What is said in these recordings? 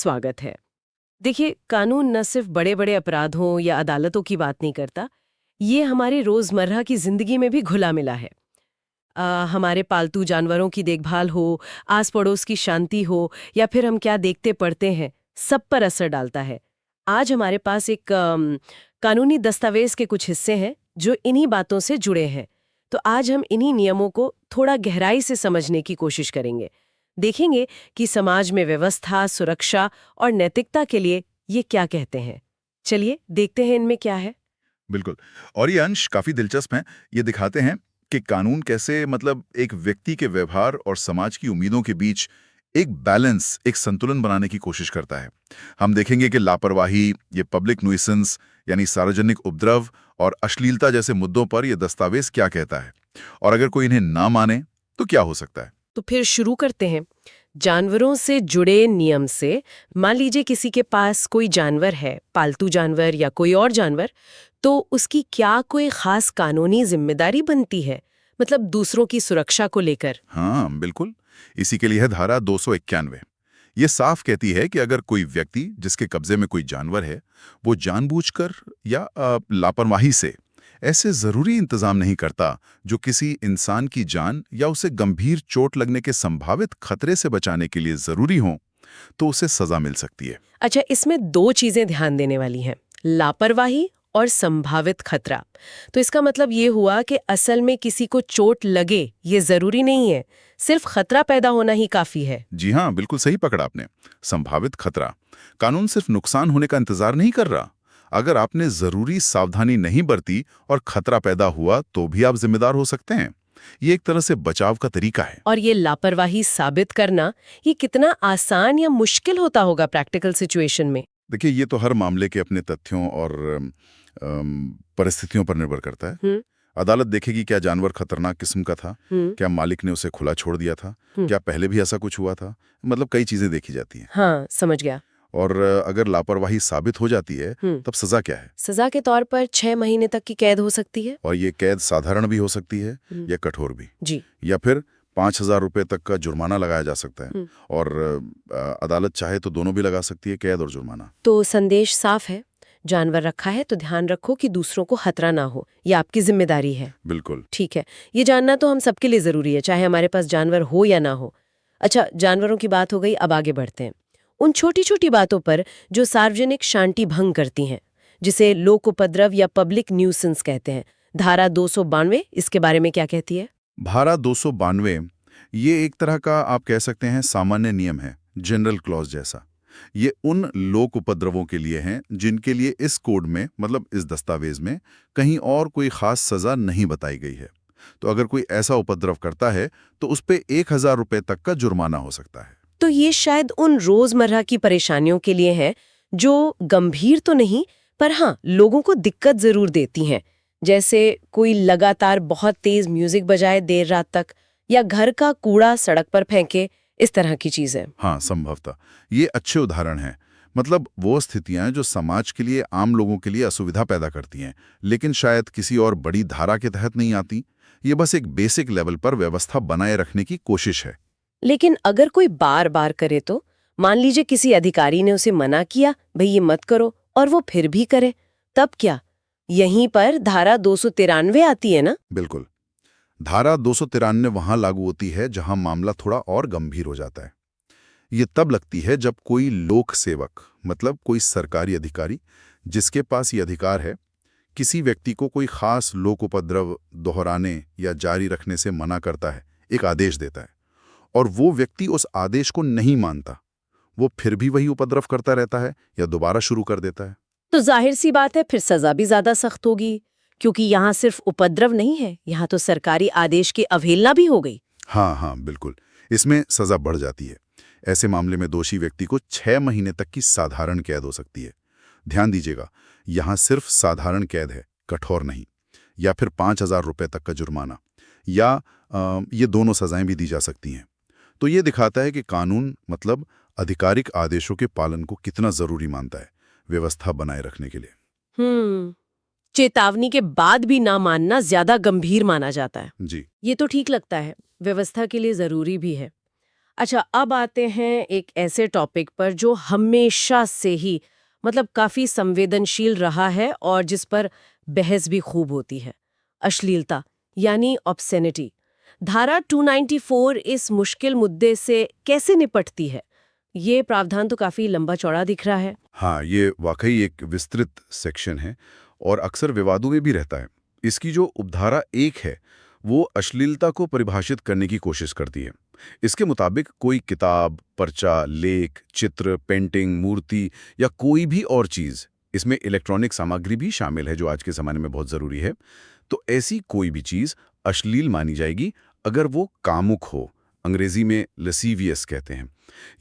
स्वागत है। देखिए, कानून न सिर्फ बड़े बड़े अपराधों या अदालतों की बात नहीं करता, ये हमारी रोजमर्रा की जिंदगी में भी घुला मिला है। हमारे पालतू जानवरों की देखभाल हो, आस पड़ोस की शांति हो, या फिर हम क्या देखते पढ़ते हैं, सब पर असर डालता है। आज हमारे पास एक कानूनी दस्तावेज के कुछ हिस्से हैं जो इन्हीं बातों से जुड़े हैं। तो आज हम इन्हीं नियमों को थोड़ा गहराई से समझने की कोशिश करेंगे। देखेंगे कि समाज में व्यवस्था, सुरक्षा और नैतिकता के लिए ये क्या कहते हैं। चलिए देखते हैं इनमें क्या है। बिल्कुल। और ये अंश काफी दिलचस्प हैं। ये दिखाते हैं कि कानून कैसे एक व्यक्ति के व्यवहार और समाज की उम्मीदों के बीच एक बैलेंस, एक संतुलन बनाने की कोशिश करता है। हम देखेंगे कि लापरवाही, ये पब्लिक न्यूइसेंस यानी सार्वजनिक उपद्रव और अश्लीलता जैसे मुद्दों पर यह दस्तावेज क्या कहता है, और अगर कोई इन्हें ना माने तो क्या हो सकता है। तो फिर शुरू करते हैं जानवरों से जुड़े नियम से। मान लीजिए किसी के पास कोई जानवर है, पालतू जानवर या कोई और जानवर, तो उसकी क्या कोई खास कानूनी जिम्मेदारी बनती है, मतलब दूसरों की सुरक्षा को लेकर? हाँ बिल्कुल, इसी के लिए है धारा 291। ये साफ कहती है कि अगर कोई व्यक्ति जिसके कब्जे में कोई जानवर है, वो जानबूझकर या लापरवाही से ऐसे जरूरी इंतजाम नहीं करता जो किसी इंसान की जान या उसे गंभीर चोट लगने के संभावित खतरे से बचाने के लिए जरूरी हो, तो उसे सजा मिल सकती है। अच्छा, इसमें दो चीजें ध्यान देने वाली हैं, लापरवाही और संभावित खतरा। तो इसका मतलब ये हुआ कि असल में किसी को चोट लगे ये जरूरी नहीं है, सिर्फ खतरा पैदा होना ही काफी है। जी हाँ, बिल्कुल सही पकड़ा आपने। संभावित खतरा। कानून सिर्फ नुकसान होने का इंतजार नहीं कर रहा। अगर आपने जरूरी सावधानी नहीं बरती और खतरा पैदा हुआ तो भी आप जिम्मेदार हो सकते हैं। ये एक तरह से बचाव का तरीका है। और ये लापरवाही साबित करना, ये कितना आसान या मुश्किल होता होगा प्रैक्टिकल सिचुएशन में? देखिए, ये तो हर मामले के अपने तथ्यों और परिस्थितियों पर निर्भर करता है। अदालत देखेगी क्या जानवर खतरनाक किस्म का था, क्या मालिक ने उसे खुला छोड़ दिया था, क्या पहले भी ऐसा कुछ हुआ था। कई चीजें देखी जाती हैं। हाँ, समझ गया। और अगर लापरवाही साबित हो जाती है तब सजा क्या है? सजा के तौर पर 6 महीने तक की कैद हो सकती है। और ये कैद साधारण भी हो सकती है या कठोर भी। जी। या फिर 5,000 रुपए तक का जुर्माना लगाया जा सकता है। और अदालत चाहे तो दोनों भी लगा सकती है, कैद और जुर्माना। तो संदेश साफ है, जानवर रखा है तो ध्यान रखो कि दूसरों को खतरा ना हो, ये आपकी जिम्मेदारी है। बिल्कुल ठीक है, ये जानना तो हम सबके लिए जरूरी है, चाहे हमारे पास जानवर हो या ना हो। अच्छा, जानवरों की बात हो गई, अब आगे बढ़ते हैं उन छोटी छोटी बातों पर जो सार्वजनिक शांति भंग करती हैं, जिसे लोक उपद्रव या पब्लिक न्यूसेंस कहते हैं। धारा 292 इसके बारे में क्या कहती है? धारा 292 ये एक तरह का आप कह सकते हैं सामान्य नियम है, जनरल क्लॉज जैसा। ये उन लोक उपद्रवों के लिए हैं जिनके लिए इस कोड में, इस दस्तावेज में कहीं और कोई खास सजा नहीं बताई गई है। तो अगर कोई ऐसा उपद्रव करता है तो उस पे 1,000 रुपए तक का जुर्माना हो सकता है। तो ये शायद उन रोजमर्रा की परेशानियों के लिए है जो गंभीर तो नहीं, पर हाँ लोगों को दिक्कत जरूर देती हैं। जैसे कोई लगातार बहुत तेज म्यूजिक बजाए देर रात तक, या घर का कूड़ा सड़क पर फेंके, इस तरह की चीजें। हाँ, संभवतः ये अच्छे उदाहरण हैं। वो स्थितियां जो समाज के लिए, आम लोगों के लिए असुविधा पैदा करती हैं, लेकिन शायद किसी और बड़ी धारा के तहत नहीं आती। ये बस एक बेसिक लेवल पर व्यवस्था बनाए रखने की कोशिश है। लेकिन अगर कोई बार बार करे तो, मान लीजिए किसी अधिकारी ने उसे मना किया, भाई ये मत करो, और वो फिर भी करे, तब क्या? यहीं पर धारा 293 आती है ना? बिल्कुल। धारा 293 वहां लागू होती है जहां मामला थोड़ा और गंभीर हो जाता है। ये तब लगती है जब कोई लोक सेवक, कोई सरकारी अधिकारी जिसके पास ये अधिकार है, किसी व्यक्ति को कोई खास लोक उपद्रव दोहराने या जारी रखने से मना करता है, एक आदेश देता है, और वो व्यक्ति उस आदेश को नहीं मानता, वो फिर भी वही उपद्रव करता रहता है या दोबारा शुरू कर देता है। तो जाहिर सी बात है, फिर सजा भी ज्यादा सख्त होगी, क्योंकि यहाँ सिर्फ उपद्रव नहीं है, यहाँ तो सरकारी आदेश की अवहेलना भी हो गई। हाँ हाँ बिल्कुल, इसमें सजा बढ़ जाती है। ऐसे मामले में दोषी व्यक्ति को 6 महीने तक की साधारण कैद हो सकती है। ध्यान दीजिएगा, यहाँ सिर्फ साधारण कैद है, कठोर नहीं। या फिर 5,000 रुपए तक का जुर्माना, या ये दोनों सजाएं भी दी जा सकती हैं। तो ये दिखाता है कि कानून आधिकारिक आदेशों के पालन को कितना जरूरी मानता है व्यवस्था बनाए रखने के लिए। चेतावनी के बाद भी ना मानना ज्यादा गंभीर माना जाता है। जी। ये तो ठीक लगता है, व्यवस्था के लिए जरूरी भी है। अच्छा, अब आते हैं एक ऐसे टॉपिक पर जो हमेशा से ही मतलब काफी संवेदनशील रहा है और जिस पर बहस भी खूब होती है, अश्लीलता यानी ऑब्सेनिटी। धारा 294 इस मुश्किल मुद्दे से कैसे निपटती है? ये प्रावधान तो काफी लंबा चौड़ा दिख रहा है। हाँ, ये वाकई एक विस्तृत सेक्शन है और अक्सर विवादों में भी रहता है। इसकी जो उपधारा 1 है, वो अश्लीलता को परिभाषित करने की कोशिश करती है। इसके मुताबिक कोई किताब, पर्चा, लेख, चित्र, पेंटिंग, मूर्ति या कोई भी और चीज़, इसमें इलेक्ट्रॉनिक सामग्री भी शामिल है जो आज के ज़माने में बहुत ज़रूरी है, तो ऐसी कोई भी चीज़ अश्लील मानी जाएगी अगर वो कामुक हो, अंग्रेजी में लसीवियस कहते हैं,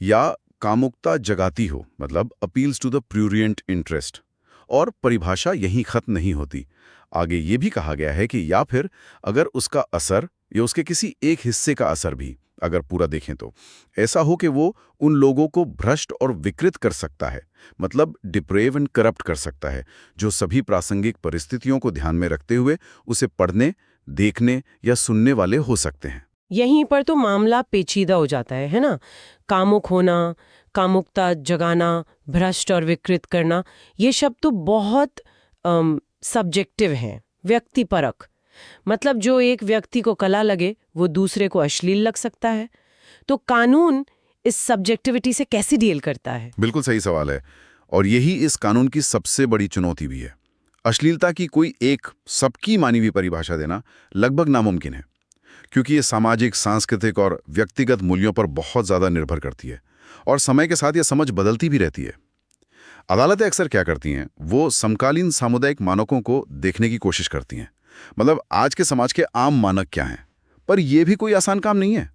या कामुकता जगाती हो, मतलब अपील्स टू द प्रूरिएंट इंटरेस्ट। और परिभाषा यहीं खत्म नहीं होती। आगे ये भी कहा गया है कि या फिर अगर उसका असर या उसके किसी एक हिस्से का असर भी, अगर पूरा देखें तो ऐसा हो कि वो उन लोगों को भ्रष्ट और विकृत कर सकता है, मतलब डिप्रेव एंड करप्ट कर सकता है, जो सभी प्रासंगिक परिस्थितियों को ध्यान में रखते हुए उसे पढ़ने, देखने या सुनने वाले हो सकते हैं। यहीं पर तो मामला पेचीदा हो जाता है ना? कामुक होना, कामुकता जगाना, भ्रष्ट और विकृत करना, ये शब्द तो बहुत सब्जेक्टिव हैं, व्यक्तिपरक। मतलब जो एक व्यक्ति को कला लगे वो दूसरे को अश्लील लग सकता है। तो कानून इस सब्जेक्टिविटी से कैसे डील करता है? बिल्कुल सही सवाल है, और यही इस कानून की सबसे बड़ी चुनौती भी है। अश्लीलता की कोई एक सबकी मानी हुई परिभाषा देना लगभग नामुमकिन है, क्योंकि ये सामाजिक, सांस्कृतिक और व्यक्तिगत मूल्यों पर बहुत ज़्यादा निर्भर करती है, और समय के साथ ये समझ बदलती भी रहती है। अदालतें अक्सर क्या करती हैं, वो समकालीन सामुदायिक मानकों को देखने की कोशिश करती हैं, मतलब आज के समाज के आम मानक क्या हैं। पर यह भी कोई आसान काम नहीं है।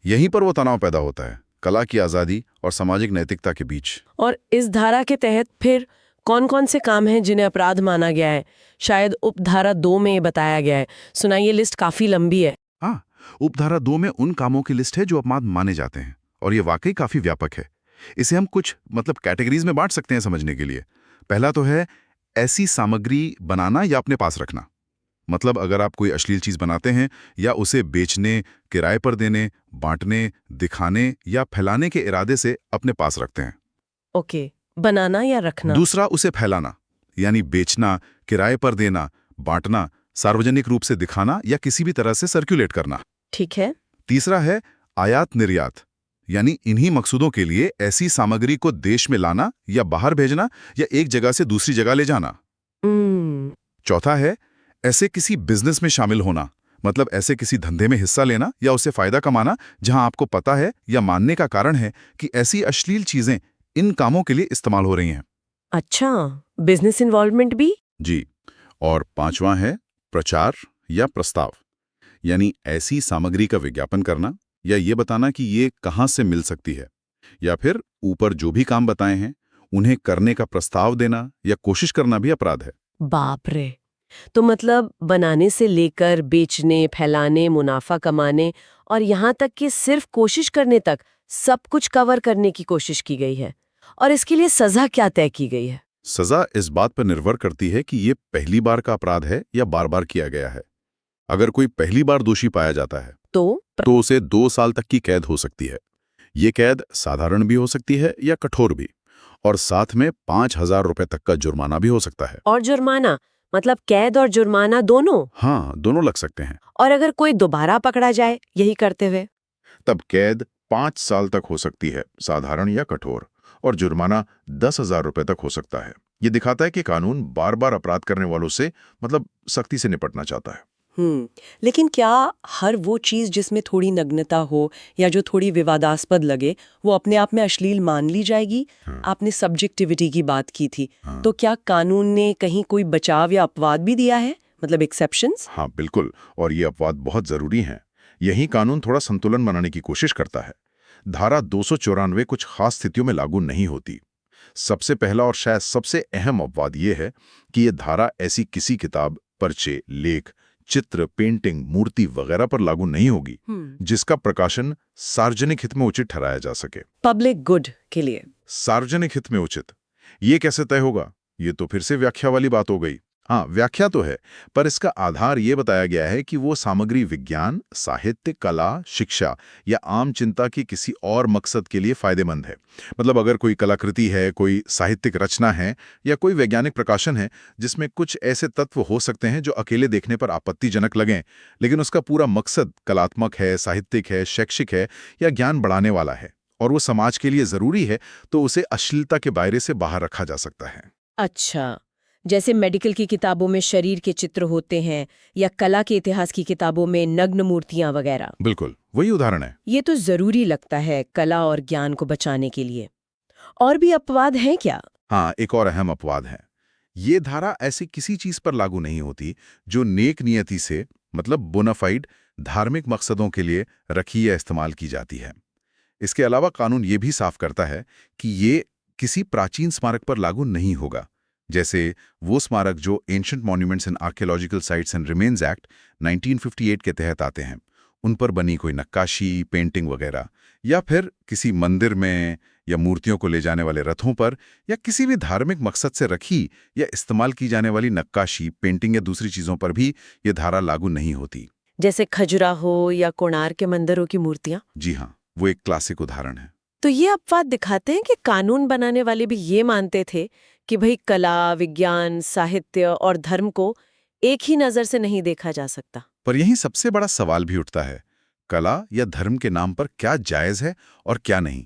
यहीं पर वो तनाव पैदा होता है, कला की आज़ादी और सामाजिक नैतिकता के बीच। और इस धारा के तहत फिर कौन-कौन से काम हैं जिन्हें अपराध माना गया है? शायद उपधारा 2 में ये बताया गया है। सुनाइए, लिस्ट काफी लंबी है। हाँ, उपधारा 2 में उन कामों की लिस्ट है जो अपराध माने जाते हैं, और ये वाकई काफी व्यापक है। इसे हम कुछ कैटेगरीज में बांट सकते हैं समझने के लिए। पहला तो है ऐसी सामग्री बनाना या अपने पास रखना, मतलब अगर आप कोई अश्लील चीज बनाते हैं या उसे बेचने, किराए पर देने, बांटने, दिखाने या फैलाने के इरादे से अपने पास रखते हैं। ओके, बनाना या रखना। दूसरा, उसे फैलाना, यानी बेचना, किराए पर देना, बांटना, सार्वजनिक रूप से दिखाना या किसी भी तरह से सर्कुलेट करना। ठीक है। तीसरा है आयात निर्यात, यानी इन्हीं मकसूदों के लिए ऐसी सामग्री को देश में लाना या बाहर भेजना या एक जगह से दूसरी जगह ले जाना। चौथा है ऐसे किसी बिजनेस में शामिल होना, मतलब ऐसे किसी धंधे में हिस्सा लेना या उससे फायदा कमाना जहां आपको पता है या मानने का कारण है कि ऐसी अश्लील चीजें इन कामों के लिए इस्तेमाल हो रही हैं। अच्छा, बिजनेस इन्वॉल्वमेंट भी? जी। और पांचवां है प्रचार या प्रस्ताव, यानी ऐसी सामग्री का विज्ञापन करना या ये बताना कि ये कहां से मिल सकती है, या फिर ऊपर जो भी काम बताए हैं उन्हें करने का प्रस्ताव देना या कोशिश करना भी अपराध है। बाप रे! तो मतलब बनाने से लेकर बेचने, फैलाने, मुनाफा कमाने और यहाँ तक कि सिर्फ कोशिश करने तक सब कुछ कवर करने की कोशिश की गई है। और इसके लिए सजा क्या तय की गई है? सजा इस बात पर निर्भर करती है कि ये पहली बार का अपराध है या बार बार किया गया है। अगर कोई पहली बार दोषी पाया जाता है तो उसे 2 साल तक की कैद हो सकती है। ये कैद साधारण भी हो सकती है या कठोर भी, और साथ में 5,000 रुपए तक का जुर्माना भी हो सकता है। और जुर्माना मतलब कैद और जुर्माना दोनों? हाँ, दोनों लग सकते हैं। और अगर कोई दोबारा पकड़ा जाए यही करते हुए? तब कैद 5 साल तक हो सकती है, साधारण या कठोर, और जुर्माना 10,000 रुपए तक हो सकता है। ये दिखाता है कि कानून बार बार अपराध करने वालों से सख्ती से निपटना चाहता है। लेकिन क्या हर वो चीज जिसमें थोड़ी नग्नता हो या जो थोड़ी विवादास्पद लगे वो अपने आप में अश्लील मान ली जाएगी? आपने सब्जेक्टिविटी की बात की थी, तो क्या कानून ने कहीं कोई बचाव या अपवाद भी दिया है, मतलब एक्सेप्शंस? हाँ बिल्कुल, और ये अपवाद बहुत जरूरी हैं। यही कानून थोड़ा संतुलन बनाने की कोशिश करता है। धारा 294 कुछ खास स्थितियों में लागू नहीं होती। सबसे पहला और शायद सबसे अहम अपवाद ये है कि ये धारा ऐसी किसी किताब, पर्चे, लेख, चित्र, पेंटिंग, मूर्ति वगैरह पर लागू नहीं होगी जिसका प्रकाशन सार्वजनिक हित में उचित ठहराया जा सके। पब्लिक गुड के लिए। सार्वजनिक हित में उचित ये कैसे तय होगा? ये तो फिर से व्याख्या वाली बात हो गई। हाँ, व्याख्या तो है, पर इसका आधार ये बताया गया है कि वो सामग्री विज्ञान, साहित्य, कला, शिक्षा या आम चिंता की किसी और मकसद के लिए फायदेमंद है। मतलब अगर कोई कलाकृति है, कोई साहित्यिक रचना है या कोई वैज्ञानिक प्रकाशन है जिसमें कुछ ऐसे तत्व हो सकते हैं जो अकेले देखने पर आपत्तिजनक लगें, लेकिन उसका पूरा मकसद कलात्मक है, साहित्यिक है, शैक्षिक है या ज्ञान बढ़ाने वाला है और वो समाज के लिए जरूरी है, तो उसे अश्लीलता के दायरे से बाहर रखा जा सकता है। अच्छा, जैसे मेडिकल की किताबों में शरीर के चित्र होते हैं या कला के इतिहास की किताबों में नग्न मूर्तियां वगैरह। बिल्कुल, वही उदाहरण है। ये तो जरूरी लगता है कला और ज्ञान को बचाने के लिए। और भी अपवाद हैं क्या? हाँ, एक और अहम अपवाद है। ये धारा ऐसी किसी चीज पर लागू नहीं होती जो नेक नियति से, मतलब बोनाफाइड धार्मिक मकसदों के लिए रखी या इस्तेमाल की जाती है। इसके अलावा कानून ये भी साफ करता है कि ये किसी प्राचीन स्मारक पर लागू नहीं होगा, जैसे वो स्मारक जो ancient monuments and archaeological sites and remains act 1958 के तहत आते हैं, उन पर बनी कोई नक्काशी, पेंटिंग वगैरह, या फिर किसी मंदिर में या मूर्तियों को ले जाने वाले रथों पर या किसी भी धार्मिक मकसद से रखी या इस्तेमाल की जाने वाली नक्काशी, पेंटिंग या दूसरी चीजों पर भी ये धारा लागू नहीं होती। जैसे खजुराहो या कोणार्क के मंदिरों की मूर्तियां। जी हाँ, वो एक क्लासिक उदाहरण है। तो ये अपवाद दिखाते हैं कि कानून बनाने वाले भी ये मानते थे कि भाई कला, विज्ञान, साहित्य और धर्म को एक ही नजर से नहीं देखा जा सकता। पर यहीं सबसे बड़ा सवाल भी उठता है, कला या धर्म के नाम पर क्या जायज है और क्या नहीं।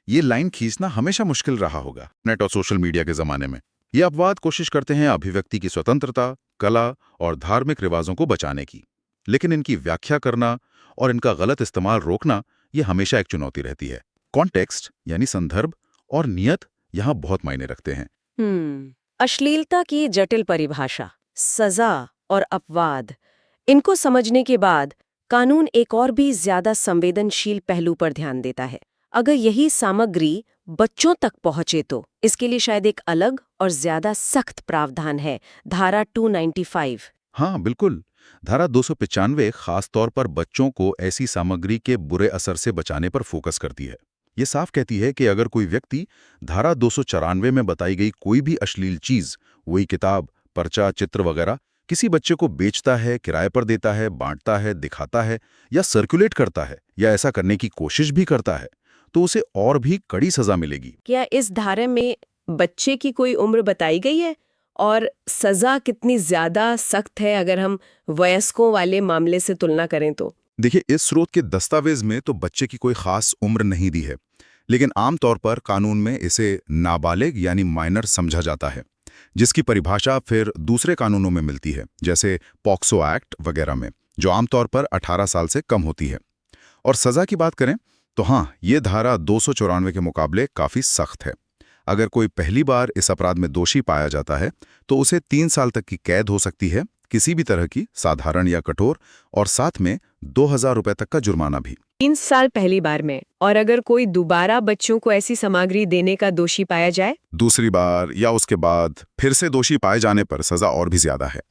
ये लाइन खींचना हमेशा मुश्किल रहा होगा नेट और सोशल मीडिया के जमाने में। ये अपवाद कोशिश करते हैं अभिव्यक्ति की स्वतंत्रता, कला और धार्मिक रिवाजों को बचाने की, लेकिन इनकी व्याख्या करना और इनका गलत इस्तेमाल रोकना ये हमेशा एक चुनौती रहती है। कॉन्टेक्स्ट यानी संदर्भ और नियत यहाँ बहुत मायने रखते हैं। अश्लीलता की जटिल परिभाषा, सजा और अपवाद, इनको समझने के बाद कानून एक और भी ज्यादा संवेदनशील पहलू पर ध्यान देता है। अगर यही सामग्री बच्चों तक पहुंचे तो इसके लिए शायद एक अलग और ज्यादा सख्त प्रावधान है, धारा 295। हाँ बिल्कुल, धारा 295 खास तौर पर बच्चों को ऐसी सामग्री के बुरे असर से बचाने पर फोकस करती है। ये साफ कहती है कि अगर कोई व्यक्ति धारा 294 में बताई गई कोई भी अश्लील चीज, वही किताब, पर्चा, चित्र वगैरह, किसी बच्चे को बेचता है, किराए पर देता है, बांटता है, दिखाता है या सर्कुलेट करता है या ऐसा करने की कोशिश भी करता है, तो उसे और भी कड़ी सजा मिलेगी। क्या इस धारा में बच्चे की कोई उम्र बताई गई है और सजा कितनी ज्यादा सख्त है अगर हम वयस्कों वाले मामले से तुलना करें तो? देखिए, इस स्रोत के दस्तावेज में तो बच्चे की कोई खास उम्र नहीं दी है, लेकिन आमतौर पर कानून में इसे नाबालिग यानी माइनर समझा जाता है, जिसकी परिभाषा फिर दूसरे कानूनों में मिलती है, जैसे पॉक्सो एक्ट वगैरह में, जो आमतौर पर 18 साल से कम होती है। और सजा की बात करें तो हाँ, ये धारा 294 के मुकाबले काफी सख्त है। अगर कोई पहली बार इस अपराध में दोषी पाया जाता है तो उसे 3 साल तक की कैद हो सकती है, किसी भी तरह की साधारण या कठोर, और साथ में 2000 रुपए तक का जुर्माना भी। 3 साल पहली बार में। और अगर कोई दोबारा बच्चों को ऐसी सामग्री देने का दोषी पाया जाए? दूसरी बार या उसके बाद फिर से दोषी पाए जाने पर सजा और भी ज्यादा है।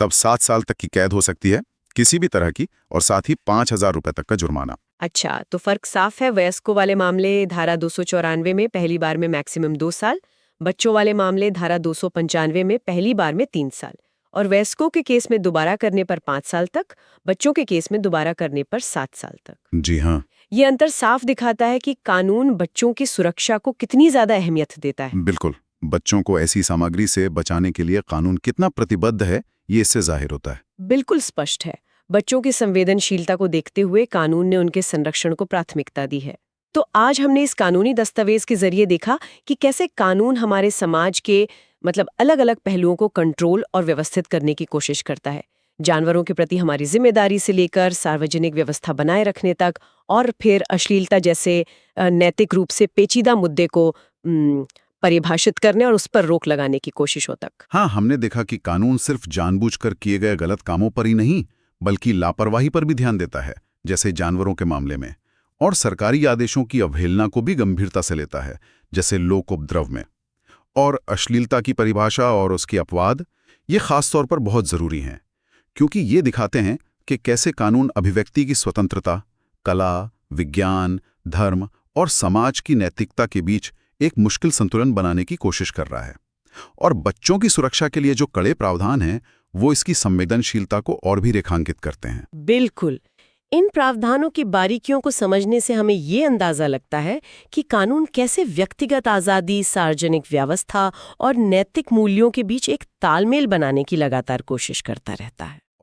तब 7 साल तक की कैद हो सकती है, किसी भी तरह की, और साथ ही 5000 रुपए तक का जुर्माना। अच्छा, तो फर्क साफ है। वयस्कों वाले मामले धारा 294 में पहली बार में मैक्सिमम 2 साल, बच्चों वाले मामले धारा 295 में पहली बार में 3 साल, और वयस्कों के केस में दोबारा करने पर 5 साल तक, बच्चों के केस में दोबारा करने पर 7 साल तक। जी हाँ, ये अंतर साफ दिखाता है कि कानून बच्चों की सुरक्षा को कितनी ज्यादा अहमियत देता है। बिल्कुल। बच्चों को ऐसी सामग्री से बचाने के लिए कानून कितना प्रतिबद्ध है, ये इससे जाहिर होता है। बिल्कुल स्पष्ट है। बच्चों की संवेदनशीलता को देखते हुए कानून ने उनके संरक्षण को प्राथमिकता दी है। तो आज हमने इस कानूनी दस्तावेज के जरिए देखा कि कैसे कानून हमारे समाज के अलग अलग पहलुओं को कंट्रोल और व्यवस्थित करने की कोशिश करता है। जानवरों के प्रति हमारी जिम्मेदारी से लेकर सार्वजनिक व्यवस्था बनाए रखने तक, और फिर अश्लीलता जैसे नैतिक रूप से पेचीदा मुद्दे को परिभाषित करने और उस पर रोक लगाने की कोशिशों तक। हाँ, हमने देखा कि कानून सिर्फ जानबूझकर किए गए गलत कामों पर ही नहीं, बल्कि लापरवाही पर भी ध्यान देता है, जैसे जानवरों के मामले में, और सरकारी आदेशों की अवहेलना को भी गंभीरता से लेता है, जैसे लोक उपद्रव में। और अश्लीलता की परिभाषा और उसके अपवाद ये खास तौर पर बहुत जरूरी हैं, क्योंकि ये दिखाते हैं कि कैसे कानून अभिव्यक्ति की स्वतंत्रता, कला, विज्ञान, धर्म और समाज की नैतिकता के बीच एक मुश्किल संतुलन बनाने की कोशिश कर रहा है। और बच्चों की सुरक्षा के लिए जो कड़े प्रावधान हैं, वो इसकी संवेदनशीलता को और भी रेखांकित करते हैं। बिल्कुल। इन प्रावधानों की बारीकियों को समझने से हमें ये अंदाजा लगता है कि कानून कैसे व्यक्तिगत आज़ादी, सार्वजनिक व्यवस्था और नैतिक मूल्यों के बीच एक तालमेल बनाने की लगातार कोशिश करता रहता है।